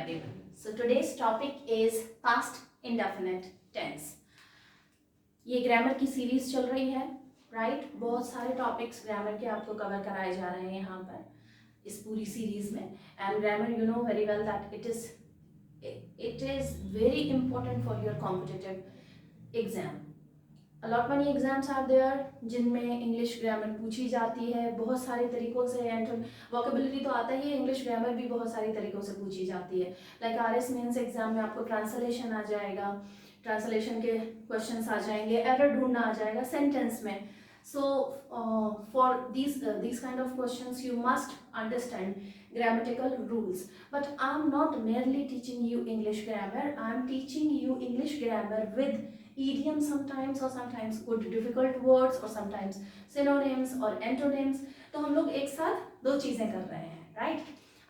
everyone. So today's topic is past indefinite tense. ये grammar की series चल रही है, राइट? बहुत सारे टॉपिक्स ग्रामर के आपको कवर कराए जा रहे हैं यहाँ पर इस पूरी सीरीज में. And grammar you know very well that it is very important for your competitive exam. A lot many exams are there जिनमें इंग्लिश ग्रामर पूछी जाती है बहुत सारे तरीकों से. एंड वोकेबुलरी तो आता ही है, इंग्लिश ग्रामर भी बहुत सारी तरीकों से पूछी जाती है. लाइक आरएस मेंस एग्जाम में आपको ट्रांसलेशन आ जाएगा, ट्रांसलेशन के क्वेश्चंस आ जाएंगे, एरर ढूंढना आ जाएगा सेंटेंस में. So for these kind of questions you must understand grammatical rules. But I'm not merely teaching you English grammar, I'm teaching you English grammar with idioms sometimes, or sometimes good difficult words, or sometimes synonyms or antonyms. तो हम लोग एक साथ दो चीजें कर रहे हैं, right?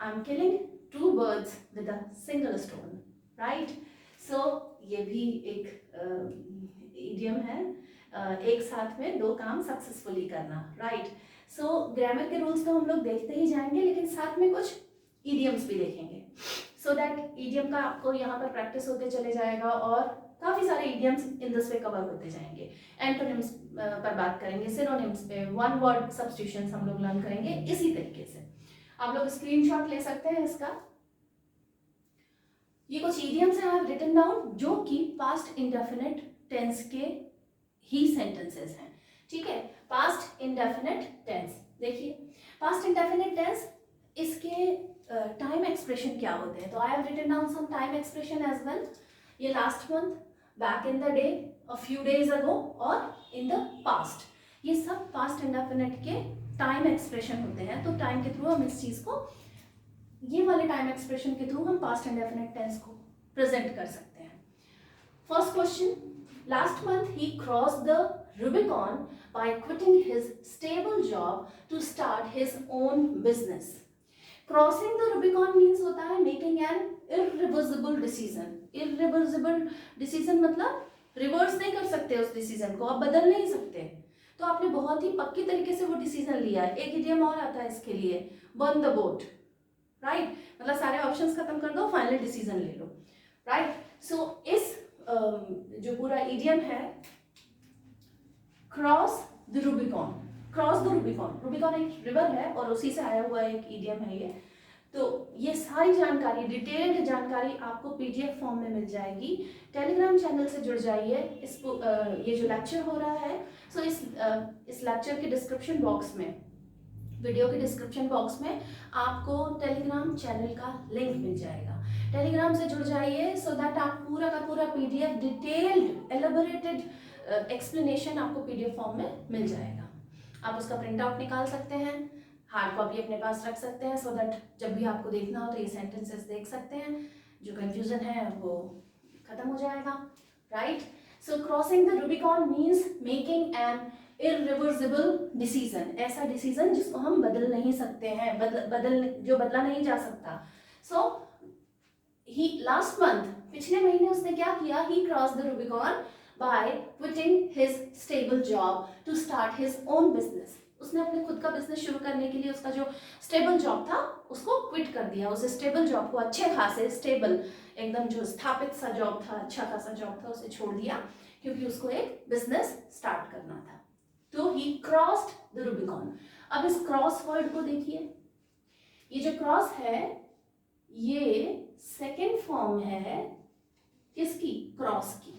I'm killing two birds with a single stone, right? So ये भी एक idiom है, एक साथ में दो काम सक्सेसफुली करना, राइट? सो ग्रामर के रूल्स तो हम लोग देखते ही जाएंगे, लेकिन साथ में कुछ इडियम्स भी देखेंगे, सो दैट इडियम का आपको यहाँ पर प्रैक्टिस होते चले जाएगा और काफी सारे idioms in this way cover होते जाएंगे. एंटोनिम्स पर बात करेंगे, सिनोनिम्स पे, वन वर्ड सब्स्टिट्यूशंस हम लोग लर्न करेंगे इसी तरीके से. आप लोग स्क्रीनशॉट ले सकते हैं इसका. ये कुछ इडियम्स हैं आई हैव रिटन डाउन जो कि पास्ट इंडेफिनिट टेंस के ही सेंटेंसेस हैं, ठीक है? पास्ट इंडेफिनिट टेंस देखिए, पास्ट इंडेफिनिट टेंस इसके टाइम एक्सप्रेशन क्या होते हैं. तो I have written down some time expression as well. ये last month, back in the day, a few days ago और इन द पास्ट, ये सब पास्ट इंडेफिनिट के टाइम एक्सप्रेशन होते हैं. तो टाइम के थ्रू हम इस चीज को, ये वाले टाइम एक्सप्रेशन के थ्रू हम पास्ट इंडेफिनिट टेंस को प्रेजेंट कर सकते हैं. First question, last month he crossed the Rubicon by quitting his stable job to start his own business. Crossing the Rubicon means होता है making an irreversible decision. Irreversible decision मतलब reverse नहीं कर सकते उस डिसीजन को, आप बदल नहीं सकते. तो आपने बहुत ही पक्की तरीके से वो डिसीजन लिया है. एक इडियम और आता है इसके लिए, burn the boat, राइट? मतलब सारे ऑप्शंस खत्म कर दो, फाइनल डिसीजन ले लो, राइट? सो इस जो पूरा इडियम है, cross the Rubicon. Cross the Rubicon, Rubicon एक रिवर है और उसी से आया हुआ एक इडियम है ये. तो ये सारी जानकारी, डिटेल्ड जानकारी आपको पीडीएफ फॉर्म में मिल जाएगी. टेलीग्राम चैनल से जुड़ जाइए. ये जो लेक्चर हो रहा है, सो इस लेक्चर के डिस्क्रिप्शन बॉक्स में, वीडियो के डिस्क्रिप्शन बॉक्स में आपको टेलीग्राम चैनल का लिंक मिल जाएगा. टेलीग्राम से जुड़ जाइए सो दैट आप पूरा का पूरा पीडीएफ, डिटेल्ड एलेबोरेटेड एक्सप्लेनेशन आपको पीडीएफ फॉर्म में मिल जाएगा. आप उसका प्रिंट आउट निकाल सकते हैं, हार्ड कॉपी अपने पास रख सकते हैं, सो दैट जब भी आपको देखना हो तो ये सेंटेंसेस देख सकते हैं. जो कंफ्यूजन है वो खत्म हो जाएगा, right? So crossing the Rubicon means making an irreversible decision. ऐसा डिसीजन जिसको हम बदल नहीं सकते हैं, जो बदला नहीं जा सकता. सो he last month, पिछले महीने उसने क्या किया? he crossed the Rubicon by quitting his stable job to start his own business. उसने अपने खुद का बिजनेस शुरू करने के लिए उसका जो स्टेबल जॉब था उसको क्विट कर दिया. उस स्टेबल जॉब को, अच्छे खासे स्टेबल, एकदम जो स्थापित सा जॉब था, अच्छा खासा जॉब था, उसे छोड़ दिया क्योंकि उसको एक बिजनेस स्टार्ट करना था. तो he crossed the Rubicon. अब इस क्रॉस वर्ड को देखिए, ये जो क्रॉस है ये सेकेंड फॉर्म है किसकी? क्रॉस की.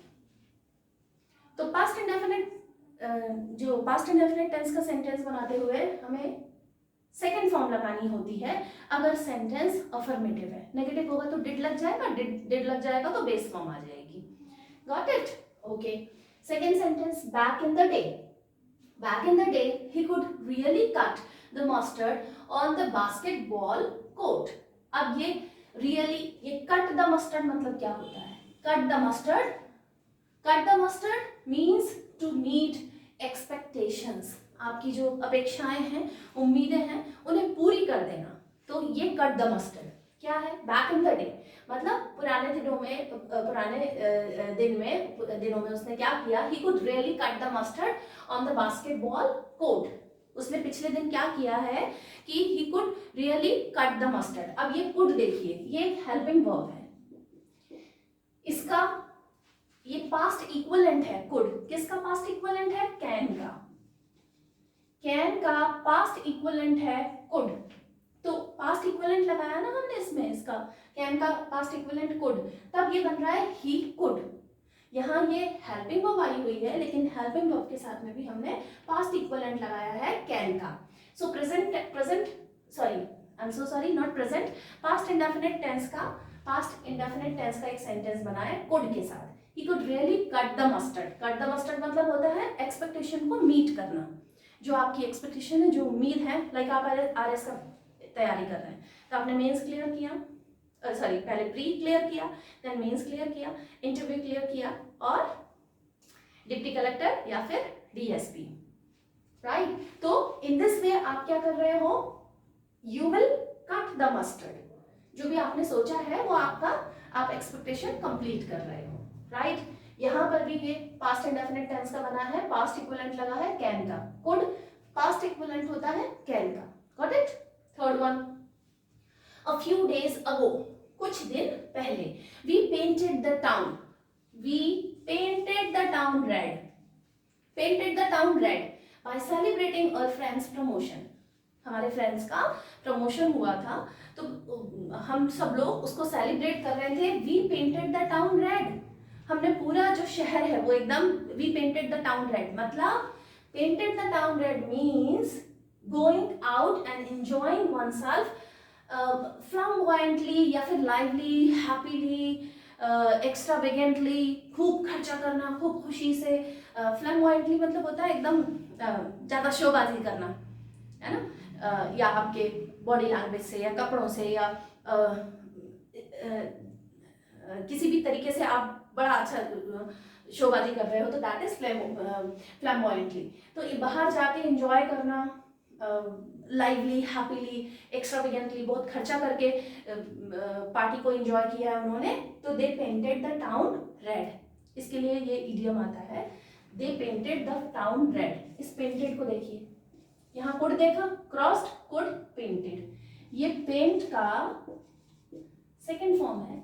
तो पास्ट इंडेफिनिट, जो पास्ट इंडेफिनिट टेंस का सेंटेंस बनाते हुए हमें सेकेंड फॉर्म लगानी होती है अगर सेंटेंस अफर्मेटिव है. नेगेटिव होगा तो डिड लग जाएगा, डिड लग जाएगा तो बेस फॉर्म आ जाएगी. Got it? Okay. Second sentence, back in the day. Back in the day he could really cut the mustard on the basketball court. अब ये रियली, ये कट द मस्टर्ड मतलब क्या होता है? Cut the mustard, cut the mustard means to meet expectations. आपकी जो अपेक्षाएं हैं, उम्मीदें हैं, उन्हें पूरी कर देना. तो ये कट द मस्टर्ड क्या है? बैक इन द डे मतलब पुराने दिनों में, दिनों में उसने क्या किया? he could really cut the mustard on the basketball court. उसने पिछले दिन क्या किया है कि he could really cut the mustard. अब ये कुड देखिए, ये एक हेल्पिंग वर्ब है, इसका ये पास्ट इक्विवेलेंट है कुड। किसका पास्ट इक्विवेलेंट है? कैन का। कैन का पास्ट इक्विवेलेंट है कुड। तो पास्ट इक्विवेलेंट लगाया ना हमने इसमें, इसका कैन का पास्ट इक्विवेलेंट कुड, तब ये बन रहा है ही कुड। यहाँ ये हेल्पिंग वर्ब आई हुई है, लेकिन हेल्पिंग वर्ब के साथ में भी हमने पास्ट इक्विवेलेंट लगाया है कैन का। सो पास्ट इंडेफिनिट टेंस का एक सेंटेंस बनाए कुड के साथ। He could really cut the mustard. Cut the mustard मतलब होता है एक्सपेक्टेशन को मीट करना, जो आपकी एक्सपेक्टेशन है, जो उम्मीद है, लाइक आप RS का तैयारी कर रहे हैं तो आपने मेंस क्लियर किया, पहले प्री क्लियर किया, देन मेंस क्लियर किया, इंटरव्यू क्लियर किया और डिप्टी कलेक्टर या फिर DSP, राइट। तो इन दिस वे आप क्या कर रहे हो? You will cut the mustard. जो भी आपने सोचा है वो आपका, आप एक्सपेक्टेशन कंप्लीट कर रहे हो, राइट। यहाँ पर भी ये पास्ट इंडेफिनिट टेंस का बना है, पास्ट इक्विवेलेंट लगा है कैन का। कुड पास्ट इक्विवेलेंट होता है कैन का। Got it? Third one, a few days ago, कुछ दिन पहले, we painted the town red, by celebrating our friend's promotion। हमारे फ्रेंड्स का प्रमोशन हुआ था तो हम सब लोग उसको सेलिब्रेट कर रहे थे। we painted the town red, हमने पूरा जो शहर है वो एकदम, we painted the town red मतलब painted the town red means going out and enjoying oneself फ्लैम्बॉयंटली या फिर लाइवली, हैप्पीली, एक्स्ट्रावेगेंटली, खूब खर्चा करना, खूब खुशी से। फ्लैम्बॉयंटली मतलब होता है एकदम ज़्यादा शोबाजी करना, है ना, या आपके बॉडी लैंग्वेज से या कपड़ों से या किसी भी तरीके से आप बड़ा अच्छा शोबाजी कर रहे हो, तो दैट इज फ्लैम्बॉयंटली। तो ये बाहर जाके एंजॉय करना, लाइवली, हैप्पीली, एक्स्ट्रावेगेंटली, बहुत खर्चा करके पार्टी को एंजॉय किया है उन्होंने, तो दे पेंटेड द टाउन रेड। इसके लिए ये इडियम आता है, दे पेंटेड द टाउन रेड। इस पेंटेड को देखिए, यहाँ कुड देखा, क्रॉस्ड, कुड, पेंटेड। ये पेंट का सेकेंड फॉर्म है,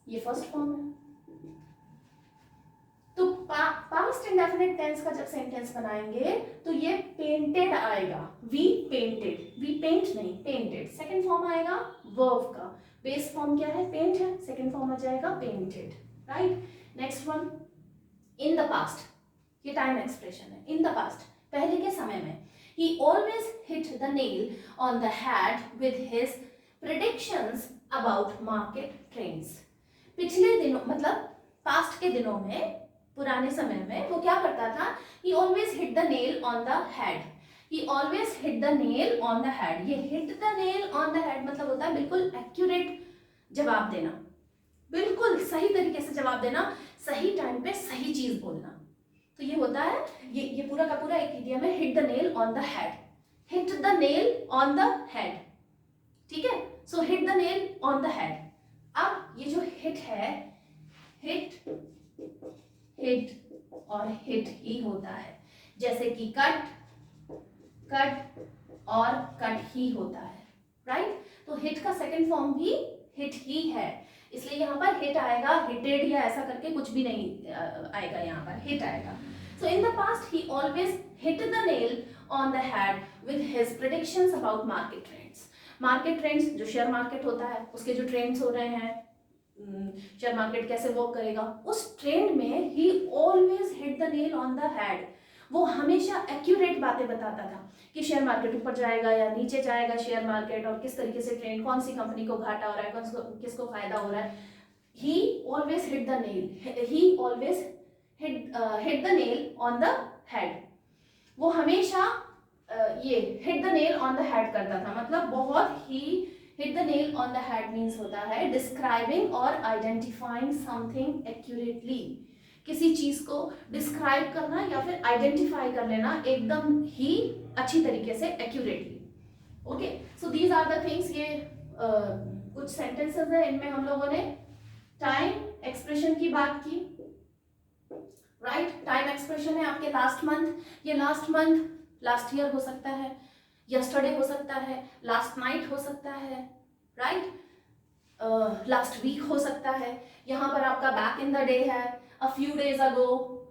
ये फर्स्ट फॉर्म है। तो पास्ट इंडेफिनिट टेंस का जब सेंटेंस बनाएंगे तो ये पेंटेड आएगा, वी पेंटेड, वी पेंट नहीं, पेंटेड। सेकंड फॉर्म आएगा वर्ब का, बेस फॉर्म क्या है? पेंट है, सेकंड फॉर्म आ जाएगा painted, right. Next one, in the past, ये टाइम एक्सप्रेशन है। इन द पास्ट, पहले के समय में, ही always hit the nail on the head with his predictions about market trends. पिछले दिनों मतलब पास्ट के दिनों में, पुराने समय में वो क्या करता था? he always hit the nail on the head, he always hit the nail on the head। ये hit the nail on the head मतलब होता है बिल्कुल एक्यूरेट जवाब देना, बिल्कुल सही तरीके से जवाब देना, सही टाइम पे सही चीज बोलना। तो ये होता है, ये पूरा का पूरा एक इडियम है, hit the nail on the head, hit the nail on the head, ठीक है। सो hit the nail on the head। अब ये जो hit है, hit और हिट ही होता है, जैसे कि कट और कट ही होता है, राइट। तो हिट का सेकंड फॉर्म भी हिट ही है, इसलिए यहाँ पर हिट आएगा, हिटेड या ऐसा करके कुछ भी नहीं आएगा, यहाँ पर हिट आएगा। So in the past he always hit the nail on the head with his predictions about market trends. Market trends जो शेयर मार्केट होता है, उसके जो ट्रेंड्स हो रहे हैं, शेयर मार्केट कैसे वर्क करेगा, उस ट्रेंड में ही always hit the nail on the head. वो हमेशा एक्यूरेट बातें बताता था कि शेयर मार्केट ऊपर जाएगा या नीचे जाएगा शेयर मार्केट, और किस तरीके से ट्रेंड, कौन सी कंपनी को घाटा हो रहा है, किसको फायदा हो रहा है। ही always hit the nail, he always hit the nail on the head. वो हमेशा ये hit the nail on the head करता था, मतलब बहुत ही, hit the nail on the head means होता है describing और identifying something accurately। किसी चीज को डिस्क्राइब करना या फिर आइडेंटिफाई कर लेना एकदम ही अच्छी तरीके से accurately. Okay, so these are the things. ये कुछ सेंटेंसेस है, इनमें हम लोगों ने टाइम एक्सप्रेशन की बात की, राइट। टाइम एक्सप्रेशन है आपके लास्ट मंथ, ये लास्ट मंथ लास्ट ईयर हो सकता है, यस्टरडे हो सकता है, लास्ट नाइट हो सकता है, राइट, लास्ट वीक हो सकता है, यहाँ पर आपका बैक इन द डे है, अ few days ago,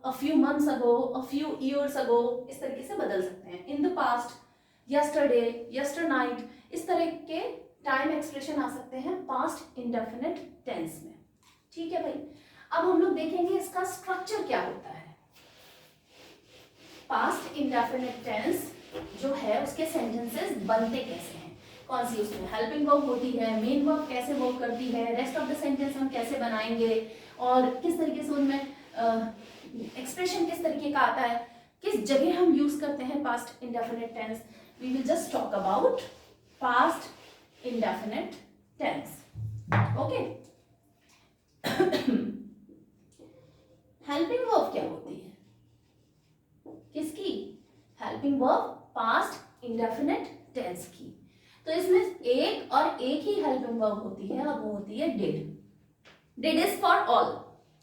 a few months ago, a few years ago, इस तरीके से बदल सकते हैं। इन द पास्ट, यस्टरडे, यस्टरनाइट, इस तरह के टाइम एक्सप्रेशन आ सकते हैं पास्ट इंडेफिनिट टेंस में। ठीक है भाई, अब हम लोग देखेंगे इसका स्ट्रक्चर क्या होता है। पास्ट इंडेफिनिट टेंस जो है उसके सेंटेंसेस बनते कैसे हैं, कौन सी उसमें हेल्पिंग वर्ब होती है, मेन वर्ब कैसे वर्क करती है, रेस्ट ऑफ द सेंटेंस हम कैसे बनाएंगे, और किस तरीके से उनमें एक्सप्रेशन किस तरीके का आता है, किस जगह हम यूज करते हैं past indefinite tense. We will just talk about past indefinite tense. Okay, helping verb क्या होती है, किसकी, helping verb past indefinite tense की। तो इसमें एक और एक ही हेल्पिंग वर्ब होती है और वो होती है did. Did is for all,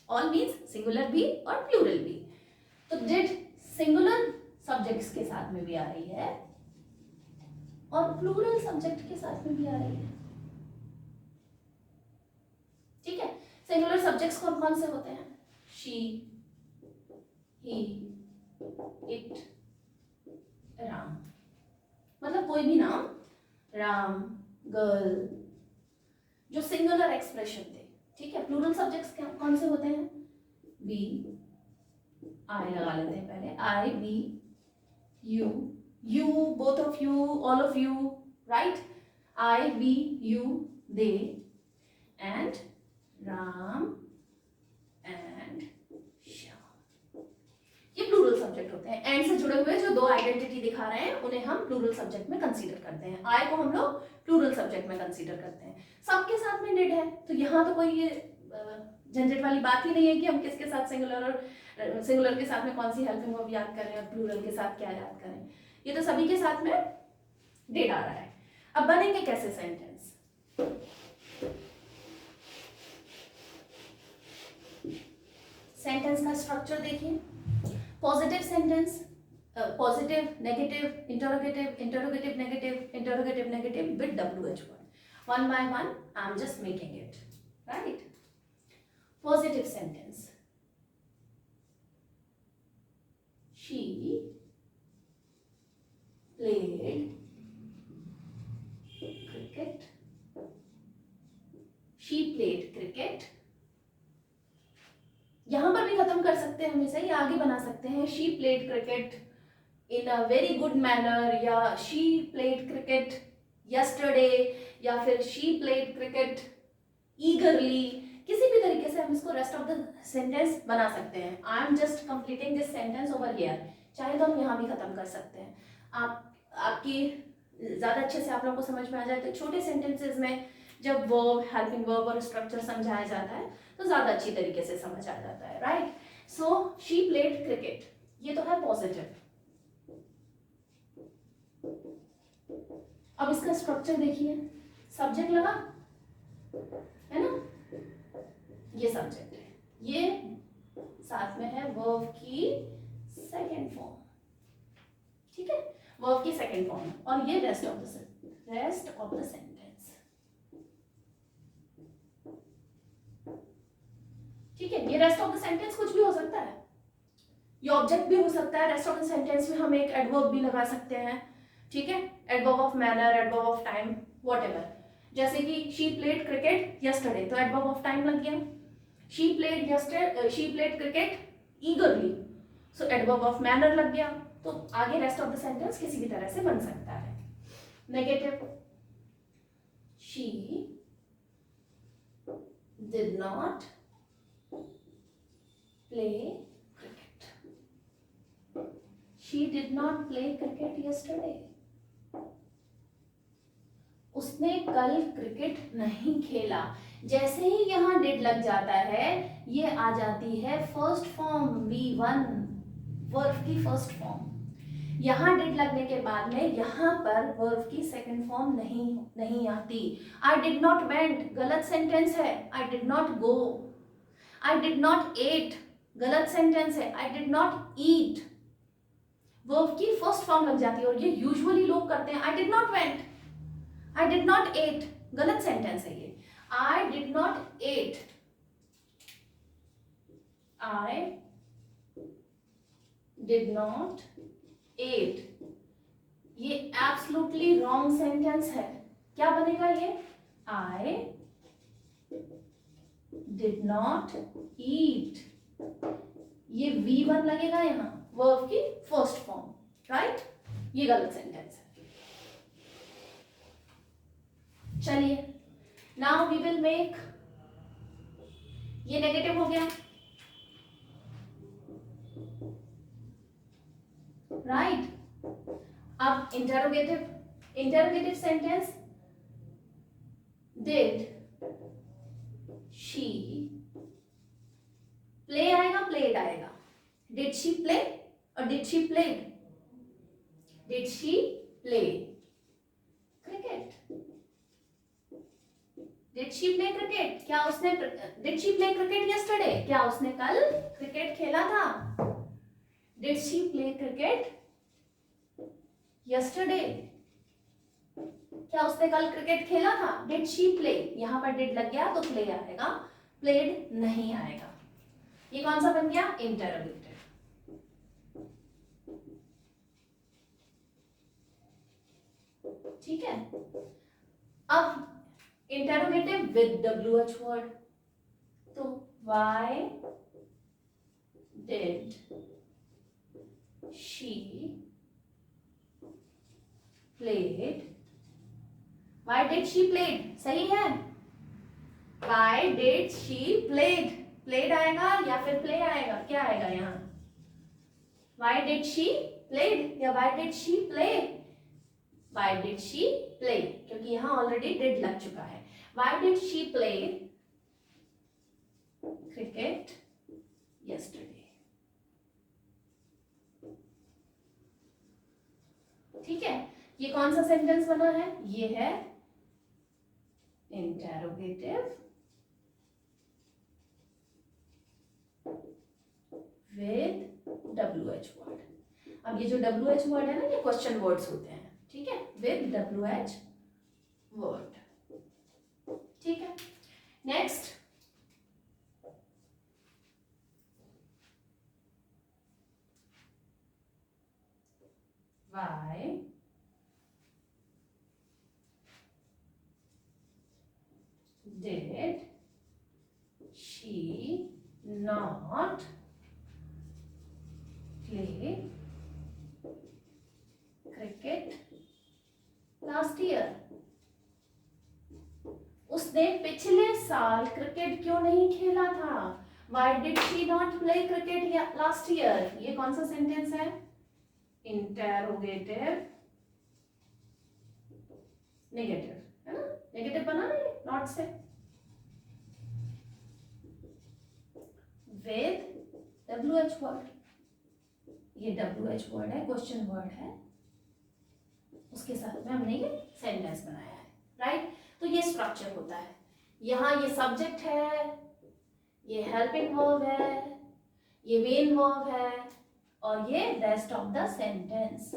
all means singular भी और प्लूरल भी। तो डिड सिंगुलर सब्जेक्ट्स के साथ में भी आ रही है और प्लूरल सब्जेक्ट के साथ में भी आ रही है। ठीक है, सिंगुलर सब्जेक्ट्स कौन कौन से होते हैं, शी, ही, इट, राम, मतलब कोई भी नाम, राम, गर्ल, जो सिंगुलर एक्सप्रेशन थे। ठीक है, प्लूरल सब्जेक्ट्स कौन से होते हैं, वी, आई लगा लेते हैं पहले, I, we, you, you, both of you, all of you, right, I, we, you, they, and Ram and Shyam, ये प्लूरल सब्जेक्ट होते हैं। एंड से जुड़े हुए जो दो आइडेंटिटी दिखा रहे हैं उन्हें हम प्लूरल सब्जेक्ट में कंसीडर करते हैं। आई को हम लोग प्लूरल सब्जेक्ट में कंसीडर करते हैं। सबके साथ में डिड है, तो यहाँ तो कोई ये झंझट वाली बात ही नहीं है कि हम किसके साथ सिंगुलर और सिंगुलर के साथ में कौन सी हेल्पिंग वर्ब याद करें और प्लूरल के साथ क्या याद करें, ये तो सभी के साथ में डिड आ रहा है। अब बनेंगे कैसे सेंटेंस, सेंटेंस का स्ट्रक्चर देखिए। Positive sentence, positive, negative, interrogative, interrogative negative, interrogative negative with WH word. One by one, I'm just making it, right? Positive sentence. She played cricket. She played cricket. यहां पर भी खत्म कर सकते हैं हमेशा, ये आगे बना सकते हैं, she played cricket in a very good manner, या शी प्लेड क्रिकेट यस्टरडे, या फिर शी प्लेड क्रिकेट ईगरली, किसी भी तरीके से हम इसको रेस्ट ऑफ द सेंटेंस बना सकते हैं। I am just completing this sentence over here, चाहे तो हम यहाँ भी खत्म कर सकते हैं। आपकी ज्यादा अच्छे से आप लोगों को समझ में आ जाए तो छोटे सेंटेंसेस में जब वर्ब, हेल्पिंग वर्ब और स्ट्रक्चर समझाया जाता है तो ज्यादा अच्छी तरीके से समझ आ जाता है, right. So she played cricket, ये तो है पॉजिटिव। अब इसका स्ट्रक्चर देखिए, सब्जेक्ट लगा है ना, ये सब्जेक्ट है, ये साथ में है वर्ब की सेकेंड फॉर्म, ठीक है, वर्ब की सेकेंड फॉर्म, और ये रेस्ट ऑफ द सेंटेंस। ठीक है, ये रेस्ट ऑफ द सेंटेंस कुछ भी हो सकता है, ये ऑब्जेक्ट भी हो सकता है। रेस्ट ऑफ द सेंटेंस में हम एक एडवर्ब भी लगा सकते हैं, ठीक है, adverb of manner, adverb of time, whatever. जैसे कि शी प्लेड क्रिकेट यस्टरडे, तो एडवर्ब ऑफ टाइम लग गया। She played cricket ईगरली, so adverb of manner लग गया। तो आगे रेस्ट ऑफ द सेंटेंस किसी भी तरह से बन सकता है। Negative, she did not play cricket, she did not play cricket yesterday, उसने कल क्रिकेट नहीं खेला। जैसे ही यहाँ डिड लग जाता है, ये आ जाती है फर्स्ट फॉर्म V1, वर्ब की फर्स्ट फॉर्म। यहाँ डिड लगने के बाद में यहाँ पर वर्ब की सेकंड फॉर्म नहीं आती। आई डिड नॉट वेंट, गलत सेंटेंस है। I did not go, I did not at, गलत सेंटेंस है। I did not eat, verb की फर्स्ट फॉर्म लग जाती है, और ये यूजुअली लोग करते हैं। I did not went, I did not at, गलत सेंटेंस है ये। I did not at, I did not at, ये एब्सोल्युटली रॉन्ग सेंटेंस है। क्या बनेगा ये? आई डिड नॉट ईट, ये V1 लगेगा यहाँ, वर्ब की फर्स्ट फॉर्म, राइट? ये गलत सेंटेंस है। चलिए, नाउ वी विल मेक, ये नेगेटिव हो गया, राइट? अब interrogative, interrogative sentence, did she play आएगा, प्लेड आएगा। डिड शी प्ले और did she played? Did she play cricket? Did she play cricket? क्या उसने, did she play cricket yesterday? क्या उसने कल क्रिकेट खेला था? Did she play cricket yesterday? क्या उसने कल क्रिकेट खेला था? डिड शी प्ले, यहां पर डिड लग गया तो प्ले आएगा, प्लेड नहीं आएगा। ये कौन सा बन गया? इंटरोगेटिव। ठीक है, अब इंटरोगेटिव विद WH वर्ड, तो why did she played, why did she played, सही है? Why did she played, played आएगा या फिर प्ले आएगा? क्या आएगा यहाँ? व्हाई डिड शी प्लेड या why did she play? Why did she play, क्योंकि यहाँ ऑलरेडी डिड लग चुका है। Why did she play cricket yesterday? ठीक है, ये कौन सा सेंटेंस बना है? ये है इंटरोगेटिव विद WH वर्ड। अब ये जो WH वर्ड है ना, ये क्वेश्चन वर्ड्स होते हैं, ठीक है, विद WH वर्ड। ठीक है, next, why did she not play cricket last year? उसने पिछले साल क्रिकेट क्यों नहीं खेला था? Why did she not play cricket last year? ये कौन सा सेंटेंस है? इंटरोगेटिव नेगेटिव, है ना? नेगेटिव बना ना नॉट से, विद WH वर्ड। ये WH वर्ड है, क्वेश्चन वर्ड है, उसके साथ में हमने ये सेंटेंस बनाया है, राइट? तो ये स्ट्रक्चर होता है। यहाँ ये सब्जेक्ट है, ये हेल्पिंग वर्ब है, ये मेन वर्ब है, और ये rest of the sentence.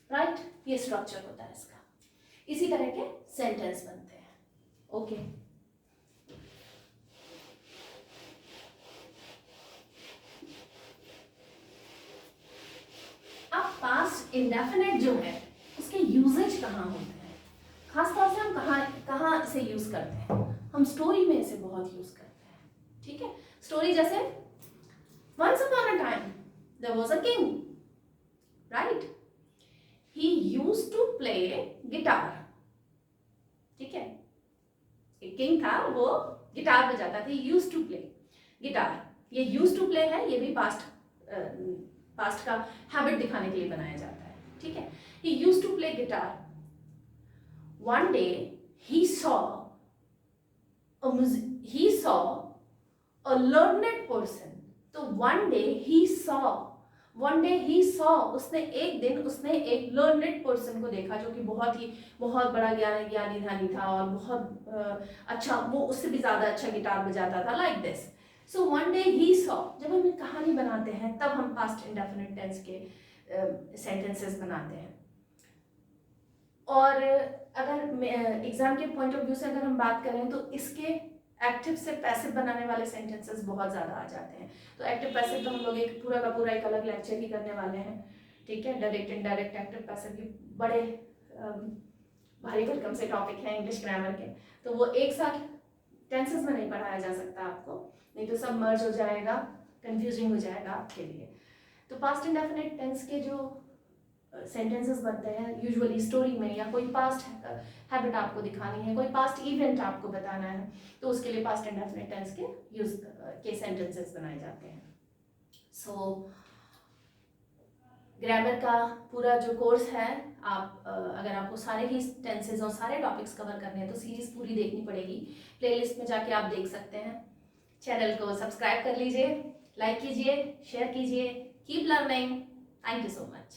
Right, ये स्ट्रक्चर होता है इसका। इसी तरह के सेंटेंस बनते हैं। ओके, अब पास्ट इंडेफिनिट जो है उसके यूजेज कहाँ होते हैं? खासतौर से हम कहाँ इसे यूज करते हैं? हम स्टोरी में इसे बहुत यूज करते हैं, ठीक है? स्टोरी जैसे once upon a time there was a king, right? He used to play guitar, ठीक है? एक किंग था, वो गिटार बजाता था, he used to play guitar। ये used to play है, ये भी पास्ट का हैबिट दिखाने के लिए बनाया जाता है, ठीक है? He used to play guitar. One day he saw a learned person. तो one day he saw, उसने एक learned person को देखा जो कि बहुत बड़ा ज्ञानी था और बहुत अच्छा, वो उससे भी ज्यादा अच्छा गिटार बजाता था, like this. So one day he saw, जब हम एक कहानी बनाते हैं तब हम पास्ट इंडेफिनिट टेंस के सेंटेंसेस बनाते हैं। और अगर एग्जाम के पॉइंट ऑफ व्यू से अगर हम बात करें तो इसके एक्टिव से पैसिव बनाने वाले सेंटेंसेस बहुत ज़्यादा आ जाते हैं। तो एक्टिव पैसिव तो हम लोग एक पूरा का पूरा एक अलग लेक्चर ही करने वाले हैं, ठीक है। डायरेक्ट इनडायरेक्ट एक्टिव पैसिव की बड़े भारी भरकम से टॉपिक हैं इंग्लिश ग्रामर के, तो वो एक साथ टेंसेस में नहीं पढ़ाया जा सकता आपको, नहीं तो सब मर्ज हो जाएगा, कंफ्यूजिंग हो जाएगा आपके लिए। तो पास्ट इंडेफिनिट टेंस के जो सेंटेंसेस बनते हैं यूजुअली स्टोरी में, या कोई पास्ट हैबिट आपको दिखानी है, कोई पास्ट इवेंट आपको बताना है, तो उसके लिए पास्ट इंडेफिनिट टेंस के यूज के सेंटेंसेस बनाए जाते हैं। सो ग्रामर का पूरा जो कोर्स है, आप अगर आपको सारे ही टेंसेस और सारे टॉपिक्स कवर करने हैं तो सीरीज पूरी देखनी पड़ेगी। प्लेलिस्ट में जाके आप देख सकते हैं। चैनल को सब्सक्राइब कर लीजिए, लाइक कीजिए, शेयर कीजिए। Keep learning. Thank you so much.